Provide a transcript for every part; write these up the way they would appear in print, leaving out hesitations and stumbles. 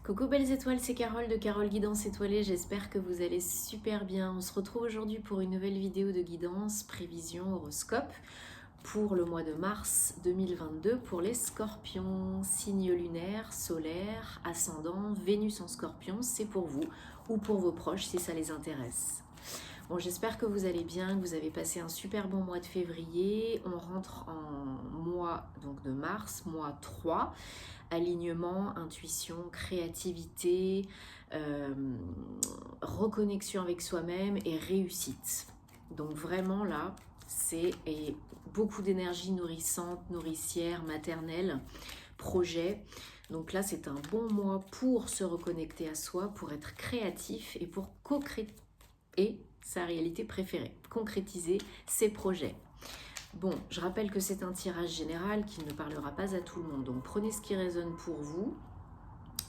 Coucou belles étoiles, c'est Carole de Carole Guidance Étoilée, j'espère que vous allez super bien. On se retrouve aujourd'hui pour une nouvelle vidéo de guidance, prévision, horoscope pour le mois de mars 2022 pour les scorpions, signe lunaire, solaire, ascendant, Vénus en scorpion, c'est pour vous ou pour vos proches si ça les intéresse. Bon, j'espère que vous allez bien, que vous avez passé un super bon mois de février. On rentre en mois donc de mars, mois 3. Alignement, intuition, créativité, reconnexion avec soi-même et réussite. Donc vraiment là, c'est beaucoup d'énergie nourrissante, nourricière, maternelle, projet. Donc là, c'est un bon mois pour se reconnecter à soi, pour être créatif et pour co-créer sa réalité préférée, concrétiser ses projets. Bon, je rappelle que c'est un tirage général qui ne parlera pas à tout le monde. Donc prenez ce qui résonne pour vous,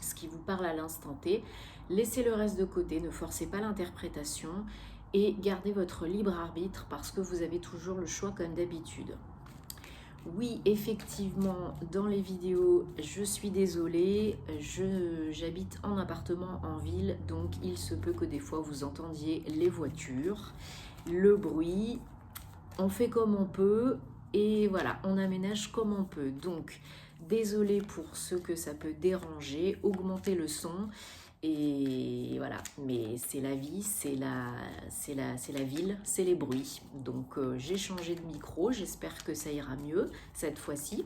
ce qui vous parle à l'instant T. Laissez le reste de côté, ne forcez pas l'interprétation et gardez votre libre arbitre parce que vous avez toujours le choix comme d'habitude. Oui, effectivement, dans les vidéos, je suis désolée, j'habite en appartement en ville, donc il se peut que des fois vous entendiez les voitures, le bruit. On fait comme on peut et voilà, on aménage comme on peut. Donc, désolé pour ceux que ça peut déranger, augmentez le son et voilà. Mais c'est la vie, c'est la ville, c'est les bruits. Donc, j'ai changé de micro, j'espère que ça ira mieux cette fois-ci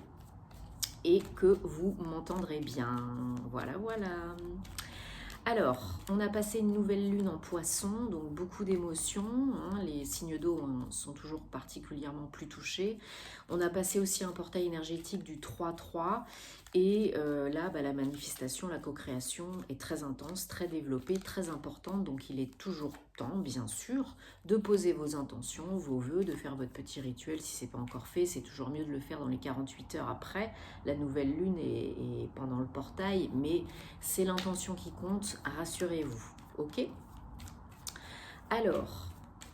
et que vous m'entendrez bien. Voilà, voilà. Alors, on a passé une nouvelle lune en poisson, donc beaucoup d'émotions, hein, les signes d'eau sont toujours particulièrement plus touchés. On a passé aussi un portail énergétique du 3-3 et là, la manifestation, la co-création est très intense, très développée, très importante, donc il est toujours temps, bien sûr, de poser vos intentions, vos vœux, de faire votre petit rituel si ce n'est pas encore fait. C'est toujours mieux de le faire dans les 48 heures après la nouvelle lune et pendant le portail, mais c'est l'intention qui compte, rassurez-vous, ok? Alors,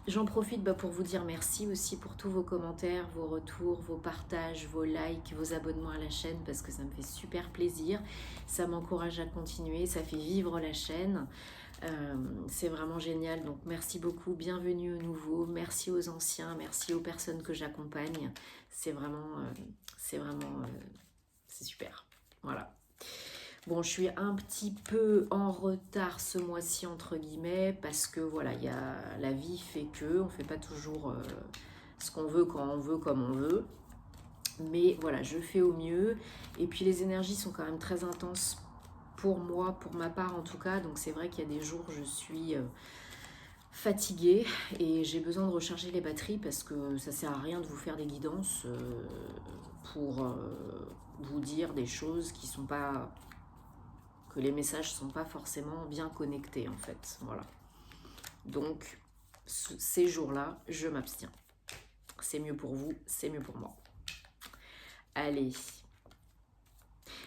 j'en profite pour vous dire merci aussi pour tous vos commentaires, vos retours, vos partages, vos likes, vos abonnements à la chaîne parce que ça me fait super plaisir, ça m'encourage à continuer, ça fait vivre la chaîne. C'est vraiment génial, donc merci beaucoup, bienvenue aux nouveaux, merci aux anciens, merci aux personnes que j'accompagne, c'est super, voilà. Bon, je suis un petit peu en retard ce mois-ci, entre guillemets, parce que voilà, la vie fait que, on ne fait pas toujours ce qu'on veut, quand on veut, comme on veut. Mais voilà, je fais au mieux. Et puis les énergies sont quand même très intenses pour moi, pour ma part en tout cas. Donc c'est vrai qu'il y a des jours où je suis fatiguée et j'ai besoin de recharger les batteries parce que ça sert à rien de vous faire des guidances pour vous dire des choses qui sont pas... que les messages sont pas forcément bien connectés en fait, voilà. Donc ces jours-là, je m'abstiens. C'est mieux pour vous, c'est mieux pour moi. Allez.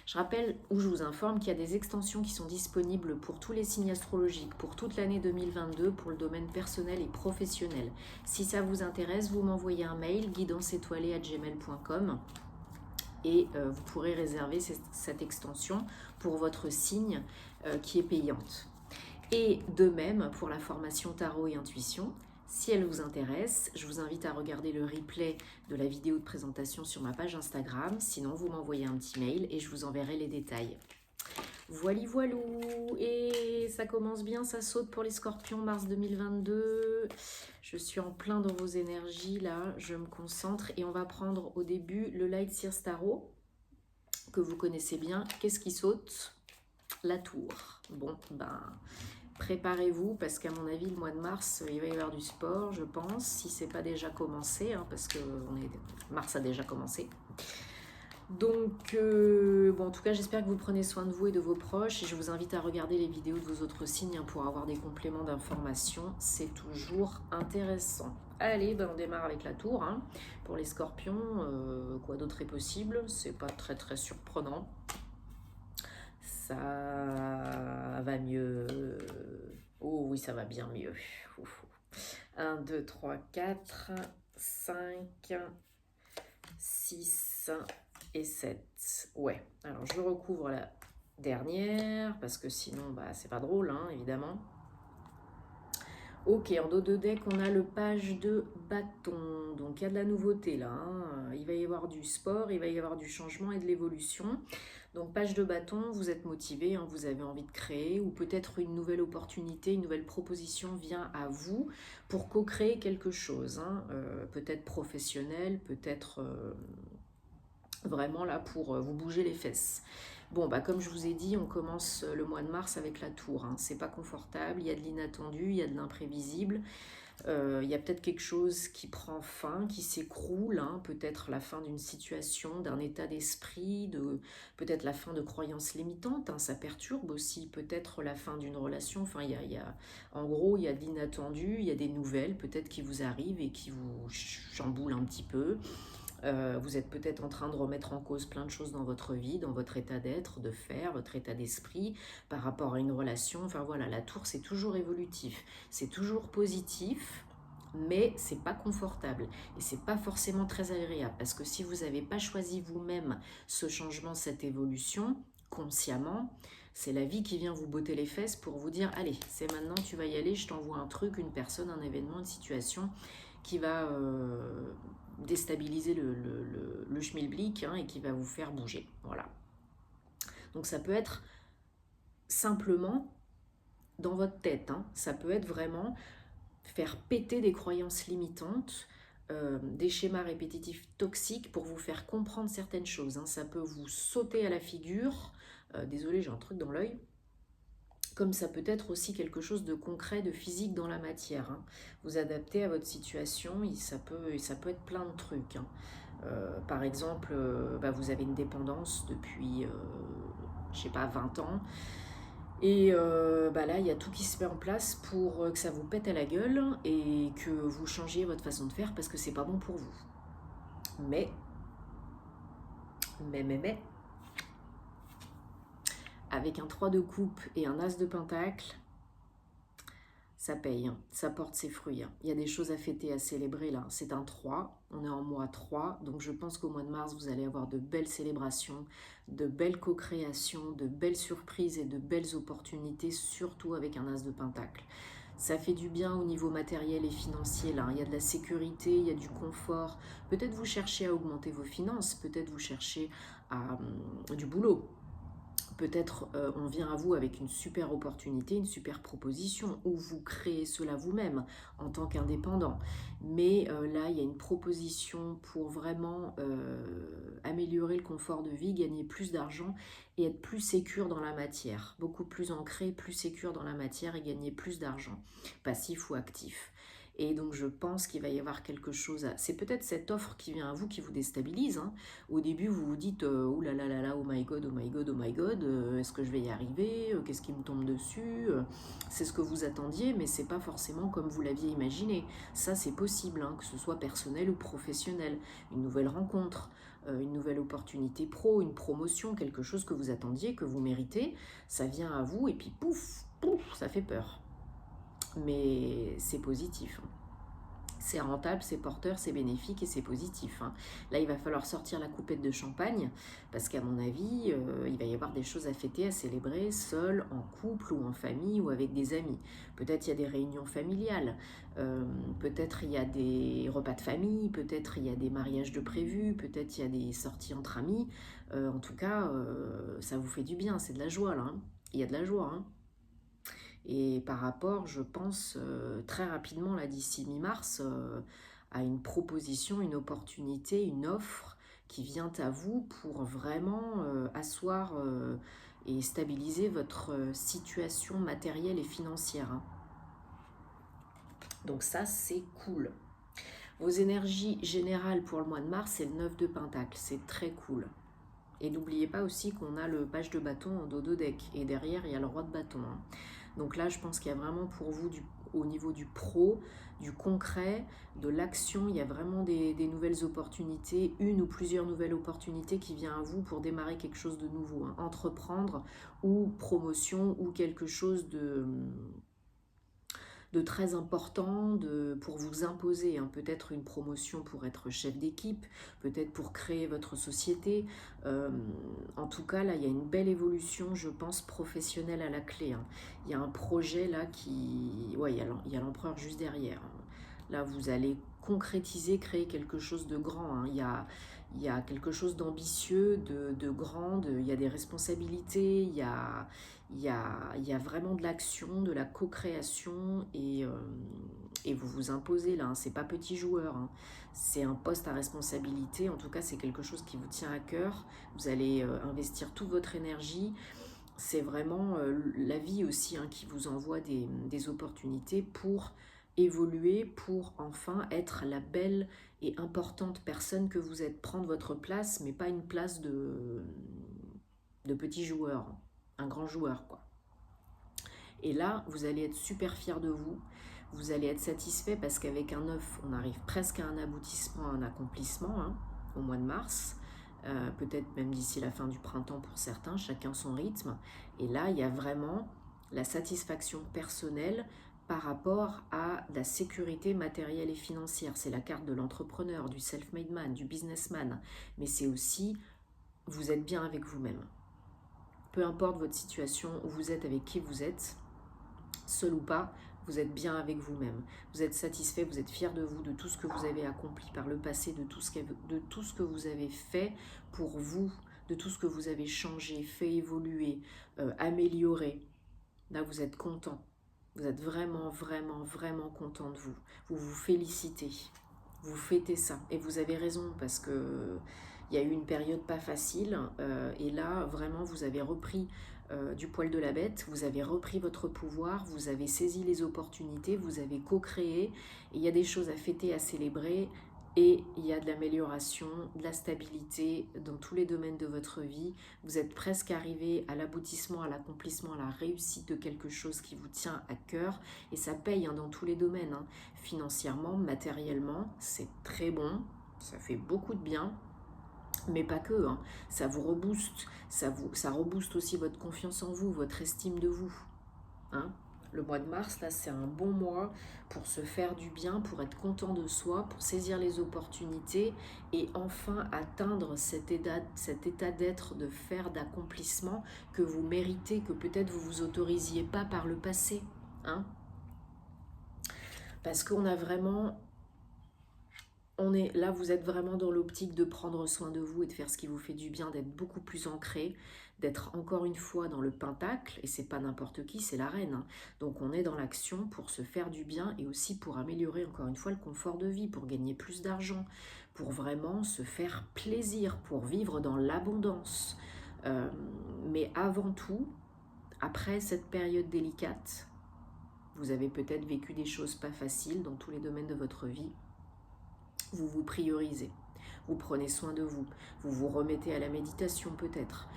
Je rappelle ou je vous informe qu'il y a des extensions qui sont disponibles pour tous les signes astrologiques, pour toute l'année 2022, pour le domaine personnel et professionnel. Si ça vous intéresse, vous m'envoyez un mail, guidanceétoilée@gmail.com et vous pourrez réserver cette extension pour votre signe qui est payante. Et de même pour la formation tarot et intuition, si elle vous intéresse, je vous invite à regarder le replay de la vidéo de présentation sur ma page Instagram. Sinon, vous m'envoyez un petit mail et je vous enverrai les détails. Voili voilou, et ça commence bien, ça saute pour les scorpions, mars 2022. Je suis en plein dans vos énergies là, je me concentre et on va prendre au début le Light Sears Tarot que vous connaissez bien. Qu'est-ce qui saute? La tour. Bon, préparez-vous parce qu'à mon avis, le mois de mars, il va y avoir du sport, je pense, si c'est pas déjà commencé, hein, parce que mars a déjà commencé. Donc, en tout cas, j'espère que vous prenez soin de vous et de vos proches. Et je vous invite à regarder les vidéos de vos autres signes pour avoir des compléments d'informations. C'est toujours intéressant. Allez, on démarre avec la tour. Hein. Pour les scorpions, quoi d'autre est possible? C'est pas très très surprenant. Ça va mieux. Oh oui, ça va bien mieux. 1, 2, 3, 4, 5, 6... et 7. Ouais, alors je recouvre la dernière, parce que sinon, bah, c'est pas drôle, hein, évidemment. Ok, en dos de deck, on a le page de bâton. Donc, il y a de la nouveauté là, hein. Il va y avoir du sport, il va y avoir du changement et de l'évolution. Donc, page de bâton, vous êtes motivé, hein, vous avez envie de créer, ou peut-être une nouvelle opportunité, une nouvelle proposition vient à vous pour co-créer quelque chose, hein. Peut-être professionnel, peut-être vraiment là pour vous bouger les fesses. Bon, bah, comme je vous ai dit, on commence le mois de mars avec la tour, hein. C'est pas confortable, il y a de l'inattendu, il y a de l'imprévisible. Il y a peut-être quelque chose qui prend fin, qui s'écroule, hein. Peut-être la fin d'une situation, d'un état d'esprit, peut-être la fin de croyances limitantes, hein. Ça perturbe aussi, peut-être la fin d'une relation. Enfin, en gros, il y a de l'inattendu, il y a des nouvelles peut-être qui vous arrivent et qui vous chamboulent un petit peu. Vous êtes peut-être en train de remettre en cause plein de choses dans votre vie, dans votre état d'être, de faire, votre état d'esprit, par rapport à une relation. Enfin voilà, la tour, c'est toujours évolutif, c'est toujours positif, mais c'est pas confortable et c'est pas forcément très agréable, parce que si vous n'avez pas choisi vous-même ce changement, cette évolution, consciemment, c'est la vie qui vient vous botter les fesses pour vous dire allez, c'est maintenant, tu vas y aller, je t'envoie un truc, une personne, un événement, une situation qui va déstabiliser le schmilblick, hein, et qui va vous faire bouger. Voilà. Donc ça peut être simplement dans votre tête, hein. Ça peut être vraiment faire péter des croyances limitantes, des schémas répétitifs toxiques pour vous faire comprendre certaines choses, hein. Ça peut vous sauter à la figure. Désolée, j'ai un truc dans l'œil. Comme ça peut être aussi quelque chose de concret, de physique dans la matière, hein. Vous adaptez à votre situation, ça peut être plein de trucs, hein. Par exemple, vous avez une dépendance depuis, je sais pas, 20 ans. Et là, il y a tout qui se met en place pour que ça vous pète à la gueule et que vous changiez votre façon de faire parce que c'est pas bon pour vous. Mais, avec un 3 de coupe et un as de pentacle, ça paye, hein. Ça porte ses fruits, hein. Il y a des choses à fêter, à célébrer là. C'est un 3, on est en mois 3, donc je pense qu'au mois de mars, vous allez avoir de belles célébrations, de belles co-créations, de belles surprises et de belles opportunités, surtout avec un as de pentacle. Ça fait du bien au niveau matériel et financier là. Il y a de la sécurité, il y a du confort. Peut-être vous cherchez à augmenter vos finances, peut-être vous cherchez du boulot. Peut-être on vient à vous avec une super opportunité, une super proposition, ou vous créez cela vous-même en tant qu'indépendant. Mais là, il y a une proposition pour vraiment améliorer le confort de vie, gagner plus d'argent et être plus sécure dans la matière. Beaucoup plus ancré, plus sécure dans la matière et gagner plus d'argent, passif ou actif. Et donc je pense qu'il va y avoir quelque chose C'est peut-être cette offre qui vient à vous qui vous déstabilise, hein. Au début vous vous dites ouh là là là là, oh my god, oh my god, oh my god, est-ce que je vais y arriver, qu'est-ce qui me tombe dessus, c'est ce que vous attendiez, mais c'est pas forcément comme vous l'aviez imaginé. Ça c'est possible, hein, que ce soit personnel ou professionnel. Une nouvelle rencontre, une nouvelle opportunité pro, une promotion, quelque chose que vous attendiez, que vous méritez, ça vient à vous et puis pouf, pouf, ça fait peur. Mais c'est positif, hein. C'est rentable, c'est porteur, c'est bénéfique et c'est positif, hein. Là, il va falloir sortir la coupette de champagne parce qu'à mon avis, il va y avoir des choses à fêter, à célébrer, seul, en couple ou en famille ou avec des amis. Peut-être il y a des réunions familiales, peut-être il y a des repas de famille, peut-être il y a des mariages de prévus, peut-être il y a des sorties entre amis. En tout cas, ça vous fait du bien, c'est de la joie là, hein. Il y a de la joie, hein. Et par rapport, je pense, très rapidement, là d'ici mi-mars, à une proposition, une opportunité, une offre qui vient à vous pour vraiment asseoir et stabiliser votre situation matérielle et financière, hein. Donc ça, c'est cool. Vos énergies générales pour le mois de mars, c'est le 9 de Pentacle, c'est très cool. Et n'oubliez pas aussi qu'on a le page de bâton en dos de deck, et derrière, il y a le roi de bâton, hein. Donc là, je pense qu'il y a vraiment pour vous, au niveau du pro, du concret, de l'action, il y a vraiment des nouvelles opportunités, une ou plusieurs nouvelles opportunités qui viennent à vous pour démarrer quelque chose de nouveau, hein. Entreprendre ou promotion ou quelque chose très important pour vous imposer, hein. Peut-être une promotion pour être chef d'équipe, peut-être pour créer votre société. En tout cas, là, il y a une belle évolution, je pense, professionnelle à la clé, hein. Il y a un projet là qui... Ouais, il y a l'empereur juste derrière, hein. Là, vous allez concrétiser, créer quelque chose de grand, hein. Il y a quelque chose d'ambitieux, de grand, il y a des responsabilités, il y a vraiment de l'action, de la co-création et vous vous imposez là, hein. C'est pas petit joueur, hein. C'est un poste à responsabilité, en tout cas c'est quelque chose qui vous tient à cœur. Vous allez investir toute votre énergie. C'est vraiment la vie aussi, hein, qui vous envoie des opportunités pour évoluer, pour enfin être la belle et importante personne que vous êtes. Prendre votre place, mais pas une place de petit joueur, un grand joueur, quoi. Et là, vous allez être super fier de vous. Vous allez être satisfait parce qu'avec un 9, on arrive presque à un aboutissement, à un accomplissement, hein, au mois de mars. Peut-être même d'ici la fin du printemps pour certains, chacun son rythme. Et là, il y a vraiment la satisfaction personnelle par rapport à la sécurité matérielle et financière. C'est la carte de l'entrepreneur, du self-made man, du businessman. Mais c'est aussi, vous êtes bien avec vous-même. Peu importe votre situation, où vous êtes, avec qui vous êtes, seul ou pas, vous êtes bien avec vous-même. Vous êtes satisfait, vous êtes fier de vous, de tout ce que vous avez accompli par le passé, de tout ce que vous avez fait pour vous, de tout ce que vous avez changé, fait évoluer, amélioré. Là, vous êtes content. Vous êtes vraiment, vraiment, vraiment content de vous. Vous vous félicitez. Vous fêtez ça. Et vous avez raison parce que il y a eu une période pas facile. Et là, vraiment, vous avez repris du poil de la bête. Vous avez repris votre pouvoir. Vous avez saisi les opportunités. Vous avez co-créé. Et il y a des choses à fêter, à célébrer. Et il y a de l'amélioration, de la stabilité dans tous les domaines de votre vie. Vous êtes presque arrivé à l'aboutissement, à l'accomplissement, à la réussite de quelque chose qui vous tient à cœur. Et ça paye, hein, dans tous les domaines, hein. Financièrement, matériellement, c'est très bon. Ça fait beaucoup de bien. Mais pas que, hein. Ça vous rebooste. Ça rebooste aussi votre confiance en vous, votre estime de vous, hein. Le mois de mars, là, c'est un bon mois pour se faire du bien, pour être content de soi, pour saisir les opportunités et enfin atteindre cet état d'être, de faire, d'accomplissement que vous méritez, que peut-être vous vous autorisiez pas par le passé, hein. Parce qu'on a vraiment... Là, vous êtes vraiment dans l'optique de prendre soin de vous et de faire ce qui vous fait du bien, d'être beaucoup plus ancré, d'être encore une fois dans le pentacle, et c'est pas n'importe qui, c'est la reine, hein. Donc on est dans l'action pour se faire du bien et aussi pour améliorer encore une fois le confort de vie, pour gagner plus d'argent, pour vraiment se faire plaisir, pour vivre dans l'abondance. Mais avant tout, après cette période délicate, vous avez peut-être vécu des choses pas faciles dans tous les domaines de votre vie. Vous vous priorisez, vous prenez soin de vous, vous vous remettez à la méditation peut-être,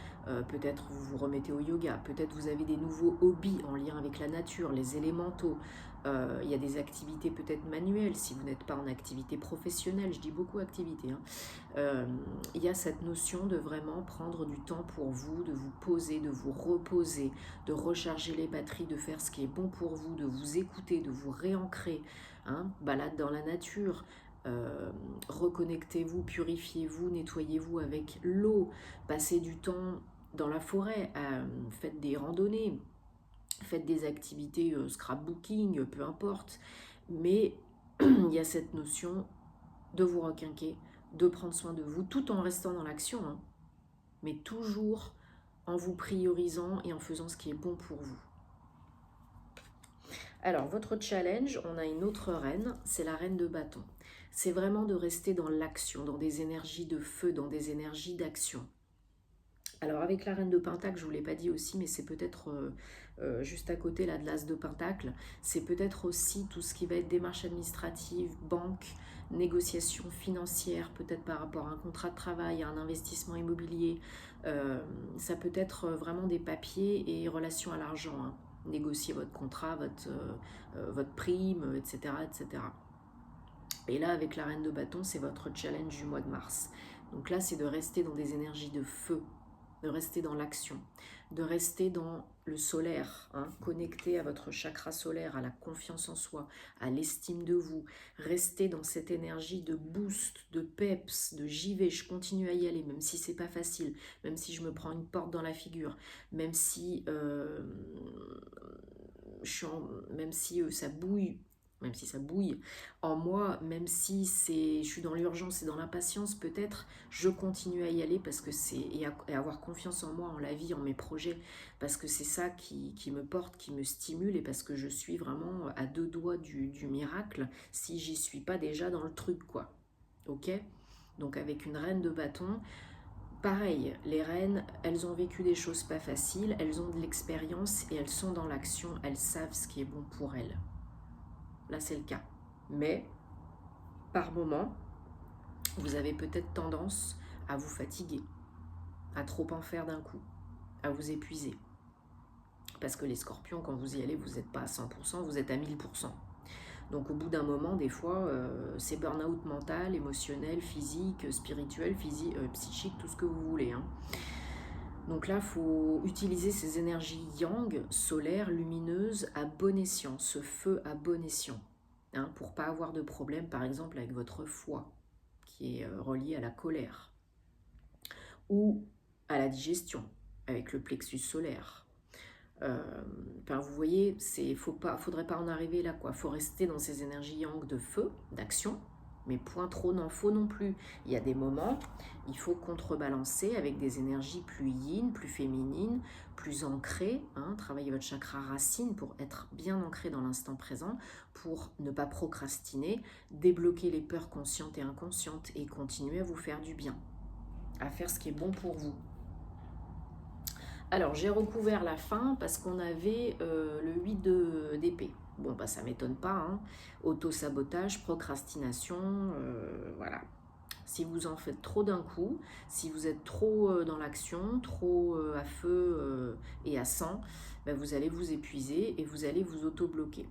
peut-être vous vous remettez au yoga, peut-être vous avez des nouveaux hobbies en lien avec la nature, les élémentaux, il y a des activités peut-être manuelles si vous n'êtes pas en activité professionnelle, je dis beaucoup activité, hein. Il y a cette notion de vraiment prendre du temps pour vous, de vous poser, de vous reposer, de recharger les batteries, de faire ce qui est bon pour vous, de vous écouter, de vous réancrer, hein, balade dans la nature. Reconnectez-vous, purifiez-vous, nettoyez-vous avec l'eau, passez du temps dans la forêt, faites des randonnées, faites des activités scrapbooking, peu importe, mais il y a cette notion de vous requinquer, de prendre soin de vous, tout en restant dans l'action, hein, mais toujours en vous priorisant et en faisant ce qui est bon pour vous. Alors, votre challenge, on a une autre reine, c'est la reine de bâton. C'est vraiment de rester dans l'action, dans des énergies de feu, dans des énergies d'action. Alors avec la reine de Pentacle, je ne vous l'ai pas dit aussi, mais c'est peut-être juste à côté là, de l'as de Pentacle, c'est peut-être aussi tout ce qui va être démarche administrative, banque, négociation financière, peut-être par rapport à un contrat de travail, à un investissement immobilier. Ça peut être vraiment des papiers et relations à l'argent, hein. Négocier votre contrat, votre prime, etc., etc. Et là, avec la reine de bâton, c'est votre challenge du mois de mars. Donc là, c'est de rester dans des énergies de feu, de rester dans l'action, de rester dans le solaire, hein, connecté à votre chakra solaire, à la confiance en soi, à l'estime de vous. Restez dans cette énergie de boost, de peps, de j'y vais, je continue à y aller, même si c'est pas facile, même si je me prends une porte dans la figure, même si, même si ça bouille en moi, même si je suis dans l'urgence et dans l'impatience, peut-être, je continue à y aller parce que et avoir confiance en moi, en la vie, en mes projets, parce que c'est ça qui me porte, qui me stimule, et parce que je suis vraiment à 2 doigts du miracle, si j'y suis pas déjà dans le truc, quoi. Ok ? Donc avec une reine de bâton, pareil, les reines, elles ont vécu des choses pas faciles, elles ont de l'expérience et elles sont dans l'action, elles savent ce qui est bon pour elles. Là, c'est le cas. Mais, par moment, vous avez peut-être tendance à vous fatiguer, à trop en faire d'un coup, à vous épuiser. Parce que les scorpions, quand vous y allez, vous n'êtes pas à 100%, vous êtes à 1000%. Donc au bout d'un moment, des fois, c'est burn-out mental, émotionnel, physique, spirituel, psychique, tout ce que vous voulez. Hein. Donc là, il faut utiliser ces énergies yang, solaires, lumineuses, à bon escient, ce feu à bon escient. Hein, pour ne pas avoir de problème, par exemple, avec votre foie, qui est relié à la colère, ou à la digestion, avec le plexus solaire. Vous voyez, faudrait pas en arriver là, quoi. Faut rester dans ces énergies yang de feu, d'action, mais point trop n'en faut non plus. Il y a des moments, il faut contrebalancer avec des énergies plus yin, plus féminines, plus ancrées, hein, travailler votre chakra racine pour être bien ancré dans l'instant présent, pour ne pas procrastiner, débloquer les peurs conscientes et inconscientes et continuer à vous faire du bien, à faire ce qui est bon pour vous. Alors, j'ai recouvert la fin parce qu'on avait le 8 d'épée. Bon, bah ça m'étonne pas, hein. Auto-sabotage, procrastination, voilà. Si vous en faites trop d'un coup, si vous êtes trop dans l'action, trop à feu et à sang, bah vous allez vous épuiser et vous allez vous auto-bloquer.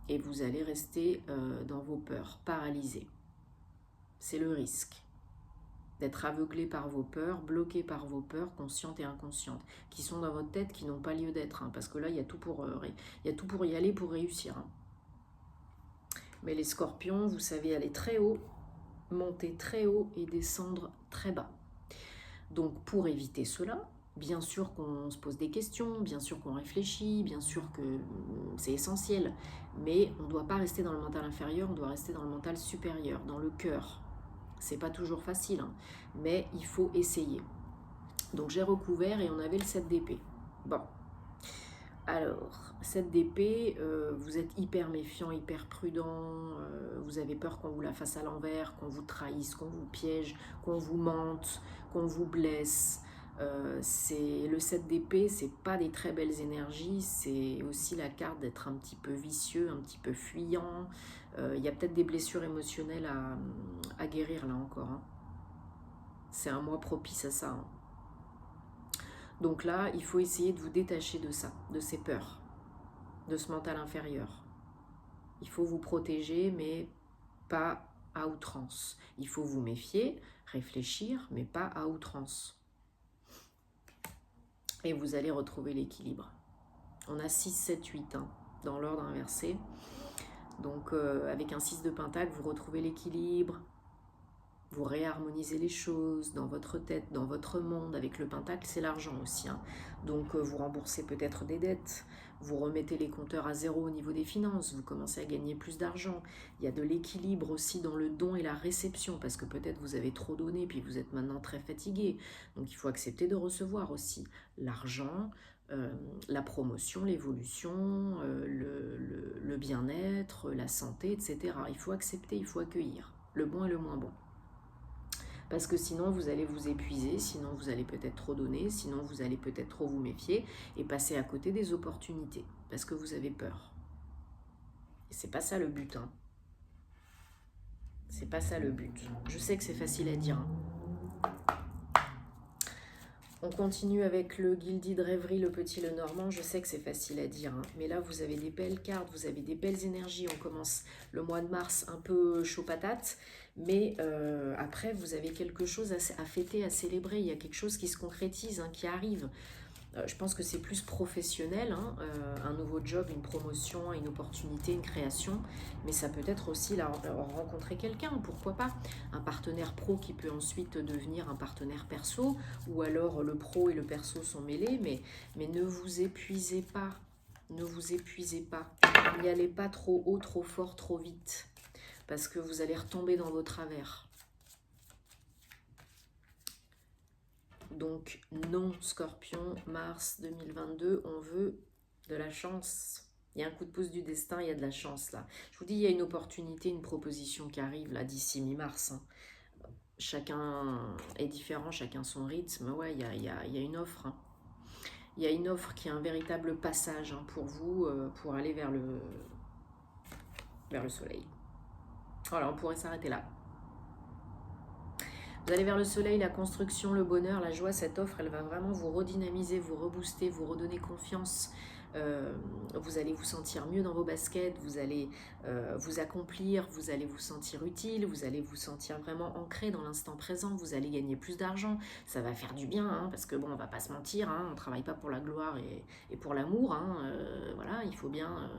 Et vous allez rester dans vos peurs, paralysés. C'est le risque d'être aveuglé par vos peurs, bloqué par vos peurs conscientes et inconscientes, qui sont dans votre tête, qui n'ont pas lieu d'être, hein, parce que là, il y a tout pour y aller pour réussir. Hein. Mais les scorpions, vous savez aller très haut, monter très haut et descendre très bas. Donc pour éviter cela, bien sûr qu'on se pose des questions, bien sûr qu'on réfléchit, bien sûr que c'est essentiel, mais on ne doit pas rester dans le mental inférieur, on doit rester dans le mental supérieur, dans le cœur. C'est pas toujours facile, hein, mais il faut essayer. Donc j'ai recouvert et on avait le 7 d'épée. Bon, alors, 7 d'épée, vous êtes hyper méfiant, hyper prudent, vous avez peur qu'on vous la fasse à l'envers, qu'on vous trahisse, qu'on vous piège, qu'on vous mente, qu'on vous blesse. Le 7 d'épée, c'est pas des très belles énergies, c'est aussi la carte d'être un petit peu vicieux, un petit peu fuyant. Il y a peut-être des blessures émotionnelles à guérir là encore. Hein. C'est un mois propice à ça. Hein. Donc là, il faut essayer de vous détacher de ça, de ces peurs, de ce mental inférieur. Il faut vous protéger, mais pas à outrance. Il faut vous méfier, réfléchir, mais pas à outrance. Et vous allez retrouver l'équilibre. On a 6, 7, 8 hein, dans l'ordre inversé. Donc avec un 6 de pentacle, vous retrouvez l'équilibre, vous réharmonisez les choses dans votre tête, dans votre monde. Avec le pentacle, c'est l'argent aussi. Hein. Donc vous remboursez peut-être des dettes, vous remettez les compteurs à zéro au niveau des finances, vous commencez à gagner plus d'argent. Il y a de l'équilibre aussi dans le don et la réception, parce que peut-être vous avez trop donné, puis vous êtes maintenant très fatigué. Donc il faut accepter de recevoir aussi l'argent, la promotion, l'évolution, le bien-être, la santé, etc. Il faut accepter, il faut accueillir le bon et le moins bon. Parce que sinon vous allez vous épuiser, sinon vous allez peut-être trop donner, sinon vous allez peut-être trop vous méfier et passer à côté des opportunités, parce que vous avez peur. Et c'est pas ça le but, hein. C'est pas ça le but. Je sais que c'est facile à dire. Hein. On continue avec le Guildi de Rêverie, le Petit Le Normand. Je sais que c'est facile à dire, hein, mais là vous avez des belles cartes, vous avez des belles énergies. On commence le mois de mars un peu chaud patate, mais après vous avez quelque chose à fêter, à célébrer. Il y a quelque chose qui se concrétise, hein, qui arrive. Je pense que c'est plus professionnel, hein, un nouveau job, une promotion, une opportunité, une création, mais ça peut être aussi rencontrer quelqu'un, pourquoi pas, un partenaire pro qui peut ensuite devenir un partenaire perso, ou alors le pro et le perso sont mêlés, mais ne vous épuisez pas, ne vous épuisez pas, n'y allez pas trop haut, trop fort, trop vite, parce que vous allez retomber dans vos travers. Donc non, Scorpion, Mars 2022, on veut de la chance. Il y a un coup de pouce du destin, il y a de la chance là. Je vous dis, il y a une opportunité, une proposition qui arrive là d'ici mi-mars. Hein. Chacun est différent, chacun son rythme. Ouais, il y a une offre. Hein. Il y a une offre qui est un véritable passage hein, pour vous, pour aller vers le soleil. Voilà, on pourrait s'arrêter là. Vous allez vers le soleil, la construction, le bonheur, la joie. Cette offre, elle va vraiment vous redynamiser, vous rebooster, vous redonner confiance. Vous allez vous sentir mieux dans vos baskets, vous allez vous accomplir, vous allez vous sentir utile, vous allez vous sentir vraiment ancré dans l'instant présent, vous allez gagner plus d'argent. Ça va faire du bien, hein, parce que bon, on va pas se mentir, hein, on ne travaille pas pour la gloire et pour l'amour. Hein, voilà, il faut bien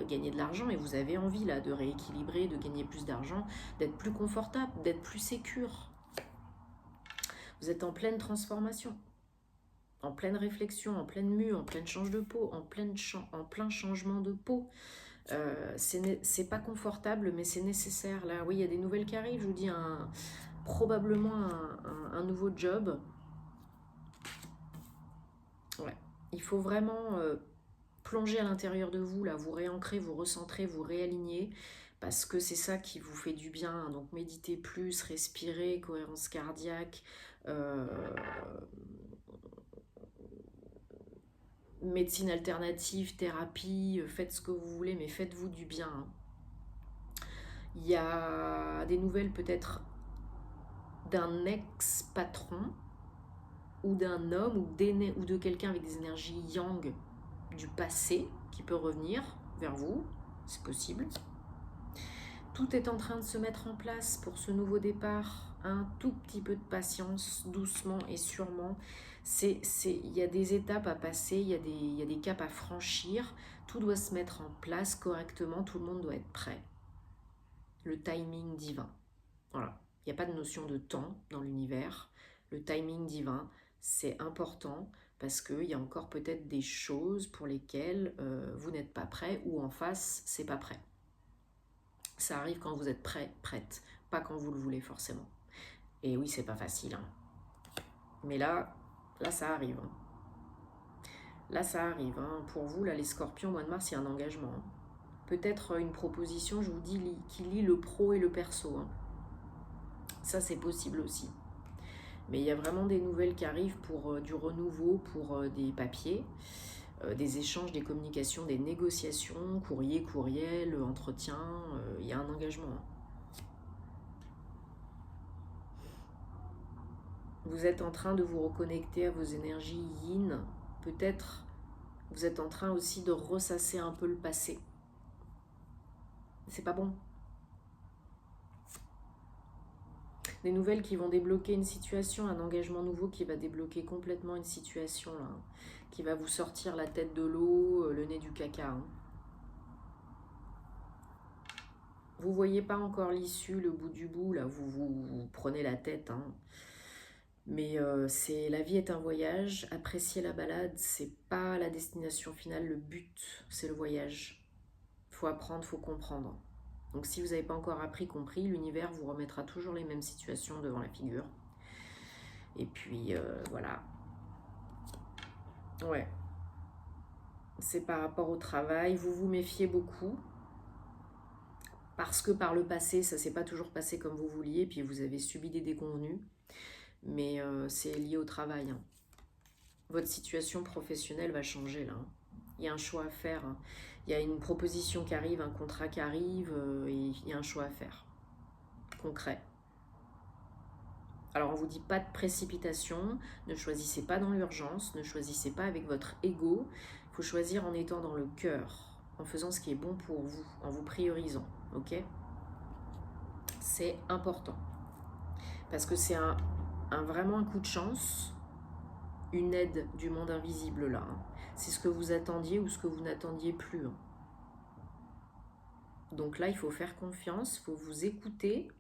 gagner de l'argent et vous avez envie là de rééquilibrer, de gagner plus d'argent, d'être plus confortable, d'être plus sécure. Vous êtes en pleine transformation, en pleine réflexion, en pleine mue, en pleine change de peau, en plein changement de peau. C'est pas confortable, mais c'est nécessaire. Là, oui, il y a des nouvelles qui arrivent. Je vous dis, probablement un nouveau job. Ouais. Il faut vraiment plonger à l'intérieur de vous, là, vous réancrer, vous recentrer, vous réaligner. Parce que c'est ça qui vous fait du bien. Donc méditez plus, respirez, cohérence cardiaque, médecine alternative, thérapie, faites ce que vous voulez, mais faites-vous du bien. Hein. Il y a des nouvelles peut-être d'un ex-patron ou d'un homme ou de quelqu'un avec des énergies yang du passé qui peut revenir vers vous, c'est possible. Tout est en train de se mettre en place pour ce nouveau départ. Un tout petit peu de patience, doucement et sûrement. Il y a des étapes à passer, il y a des caps à franchir. Tout doit se mettre en place correctement, tout le monde doit être prêt. Le timing divin. Voilà. Il n'y a pas de notion de temps dans l'univers. Le timing divin, c'est important parce qu'il y a encore peut-être des choses pour lesquelles vous n'êtes pas prêt ou en face, c'est pas prêt. Ça arrive quand vous êtes prêt, prête, pas quand vous le voulez forcément. Et oui, c'est pas facile. Hein. Mais là ça arrive. Hein. Là, ça arrive. Hein. Pour vous, là, les scorpions, au mois de mars, il y a un engagement. Hein. Peut-être une proposition, je vous dis, qui lie le pro et le perso. Hein. Ça, c'est possible aussi. Mais il y a vraiment des nouvelles qui arrivent pour du renouveau, pour des papiers, des échanges, des communications, des négociations, courriel, entretien. Il y a un engagement. Hein. Vous êtes en train de vous reconnecter à vos énergies yin. Peut-être vous êtes en train aussi de ressasser un peu le passé. C'est pas bon. Des nouvelles qui vont débloquer une situation, un engagement nouveau qui va débloquer complètement une situation, là, qui va vous sortir la tête de l'eau, le nez du caca. Hein. Vous voyez pas encore l'issue, le bout du bout, là, vous prenez la tête. Hein. Mais la vie est un voyage, appréciez la balade, c'est pas la destination finale, le but, c'est le voyage. Faut apprendre, faut comprendre. Donc si vous n'avez pas encore appris, compris, l'univers vous remettra toujours les mêmes situations devant la figure. Et puis voilà. Ouais. C'est par rapport au travail, vous vous méfiez beaucoup. Parce que par le passé, ça s'est pas toujours passé comme vous vouliez, puis vous avez subi des déconvenues. Mais c'est lié au travail. Hein. Votre situation professionnelle va changer là. Hein. Il y a un choix à faire. Hein. Il y a une proposition qui arrive, un contrat qui arrive, et il y a un choix à faire. Concret. Alors on vous dit pas de précipitation, ne choisissez pas dans l'urgence, ne choisissez pas avec votre ego. Il faut choisir en étant dans le cœur, en faisant ce qui est bon pour vous, en vous priorisant. Ok ? C'est important. Parce que c'est vraiment un coup de chance, une aide du monde invisible là. Hein. C'est ce que vous attendiez ou ce que vous n'attendiez plus. Hein. Donc là, il faut faire confiance, il faut vous écouter.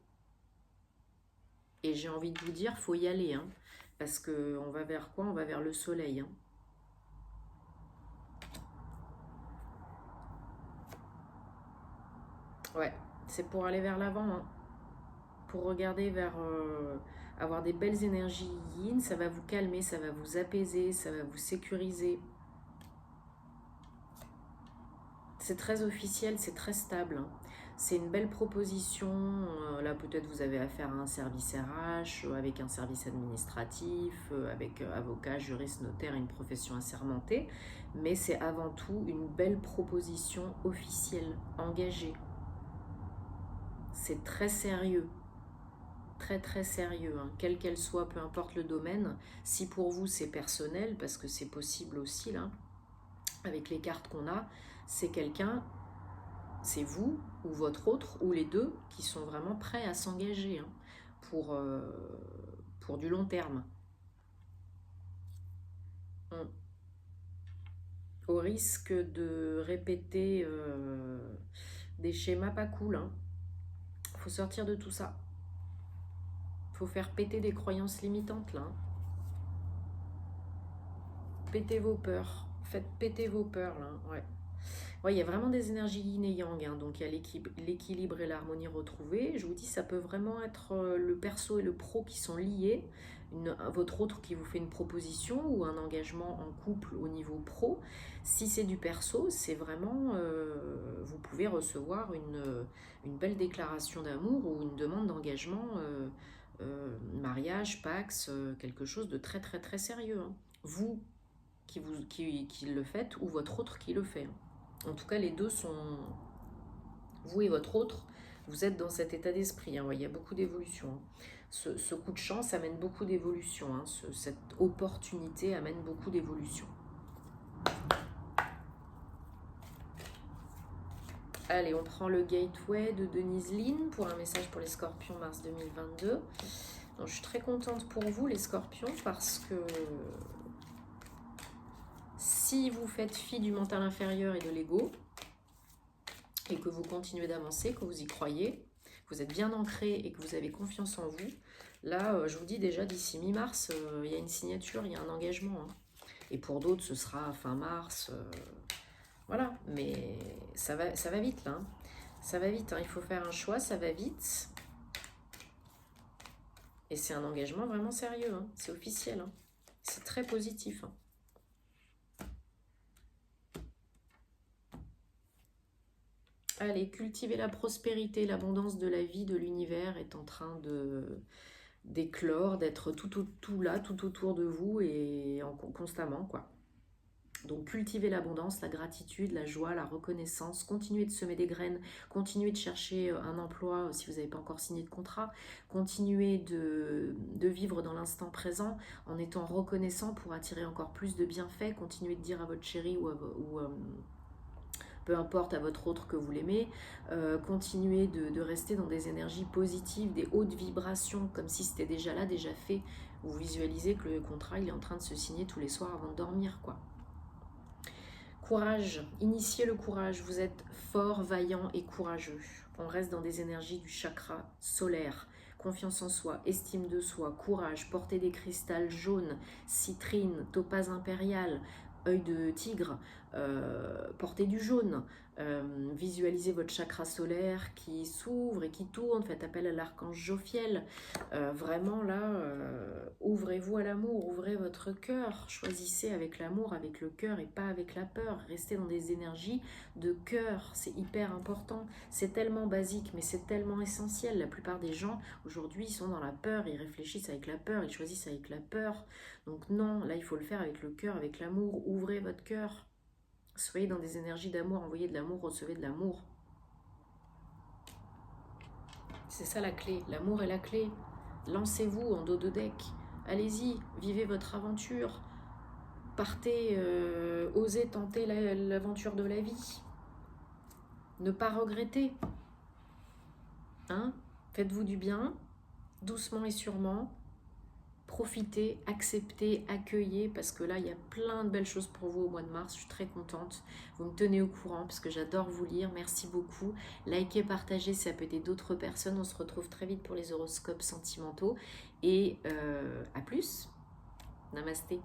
Et j'ai envie de vous dire, il faut y aller. Hein, parce qu'on va vers quoi? On va vers le soleil. Hein. Ouais, c'est pour aller vers l'avant. Hein. Pour regarder vers... avoir des belles énergies yin, ça va vous calmer, ça va vous apaiser, ça va vous sécuriser. C'est très officiel, c'est très stable. Hein. C'est une belle proposition. Là, peut-être vous avez affaire à un service RH, avec un service administratif, avec avocat, juriste, notaire, une profession assermentée. Mais c'est avant tout une belle proposition officielle, engagée. C'est très sérieux. Très très sérieux, hein. Quelle qu'elle soit, peu importe le domaine. Si pour vous c'est personnel, parce que c'est possible aussi là, avec les cartes qu'on a, c'est quelqu'un, c'est vous ou votre autre, ou les deux, qui sont vraiment prêts à s'engager hein, pour du long terme. Au risque de répéter des schémas pas cool, hein. Faut sortir de tout ça. Faut faire péter des croyances limitantes là. Hein. Pétez vos peurs. Faites péter vos peurs là. Ouais. Ouais, il y a vraiment des énergies yin et yang, hein, donc il y a l'équilibre et l'harmonie retrouvée. Je vous dis, ça peut vraiment être le perso et le pro qui sont liés, votre autre qui vous fait une proposition ou un engagement en couple au niveau pro. Si c'est du perso, c'est vraiment, vous pouvez recevoir une belle déclaration d'amour ou une demande d'engagement, mariage, pax, quelque chose de très très très sérieux. Hein. Vous qui le faites ou votre autre qui le fait. Hein. En tout cas, les deux sont... Vous et votre autre, vous êtes dans cet état d'esprit. Hein. Ouais, il y a beaucoup d'évolution. Hein. Ce coup de chance amène beaucoup d'évolution. Hein. Cette opportunité amène beaucoup d'évolution. Allez, on prend le Gateway de Denise Lynn pour un message pour les Scorpions mars 2022. Donc, je suis très contente pour vous, les Scorpions, parce que si vous faites fi du mental inférieur et de l'ego, et que vous continuez d'avancer, que vous y croyez, que vous êtes bien ancré et que vous avez confiance en vous, là, je vous dis déjà, d'ici mi-mars, il y a une signature, il y a un engagement. Hein. Et pour d'autres, ce sera fin mars. Voilà, mais ça va vite, là. Hein. Ça va vite, hein. Il faut faire un choix, ça va vite. Et c'est un engagement vraiment sérieux, hein. C'est officiel. Hein. C'est très positif. Hein. Allez, cultiver la prospérité, l'abondance de la vie, de l'univers est en train d'éclore, d'être tout là, tout autour de vous et constamment, quoi. Donc cultivez l'abondance, la gratitude, la joie, la reconnaissance, continuez de semer des graines, continuez de chercher un emploi si vous n'avez pas encore signé de contrat, continuez de vivre dans l'instant présent en étant reconnaissant pour attirer encore plus de bienfaits, continuez de dire à votre chéri ou peu importe à votre autre que vous l'aimez, continuez de rester dans des énergies positives, des hautes vibrations, comme si c'était déjà là, déjà fait. Vous visualisez que le contrat il est en train de se signer tous les soirs avant de dormir, quoi. Courage, initiez le courage, vous êtes fort, vaillant et courageux. On reste dans des énergies du chakra solaire. Confiance en soi, estime de soi, courage, portez des cristals jaunes, citrine, topaze impériale, œil de tigre, portez du jaune, visualisez votre chakra solaire qui s'ouvre et qui tourne, faites appel à l'archange Jophiel. Vraiment là, ouvrez-vous à l'amour, ouvrez votre cœur, choisissez avec l'amour, avec le cœur et pas avec la peur. Restez dans des énergies de cœur, c'est hyper important. C'est tellement basique, mais c'est tellement essentiel. La plupart des gens aujourd'hui, ils sont dans la peur, ils réfléchissent avec la peur, ils choisissent avec la peur. Donc non, là il faut le faire avec le cœur, avec l'amour. Ouvrez votre cœur. Soyez dans des énergies d'amour, envoyez de l'amour, recevez de l'amour. C'est ça la clé, l'amour est la clé. Lancez-vous en dos de deck, allez-y, vivez votre aventure. Partez, osez tenter l'aventure de la vie. Ne pas regretter. Hein? Faites-vous du bien, doucement et sûrement. profitez, acceptez, accueillez, parce que là, il y a plein de belles choses pour vous au mois de mars. Je suis très contente. Vous me tenez au courant, parce que j'adore vous lire. Merci beaucoup. Likez, partagez, si ça peut aider d'autres personnes. On se retrouve très vite pour les horoscopes sentimentaux. Et à plus. Namasté.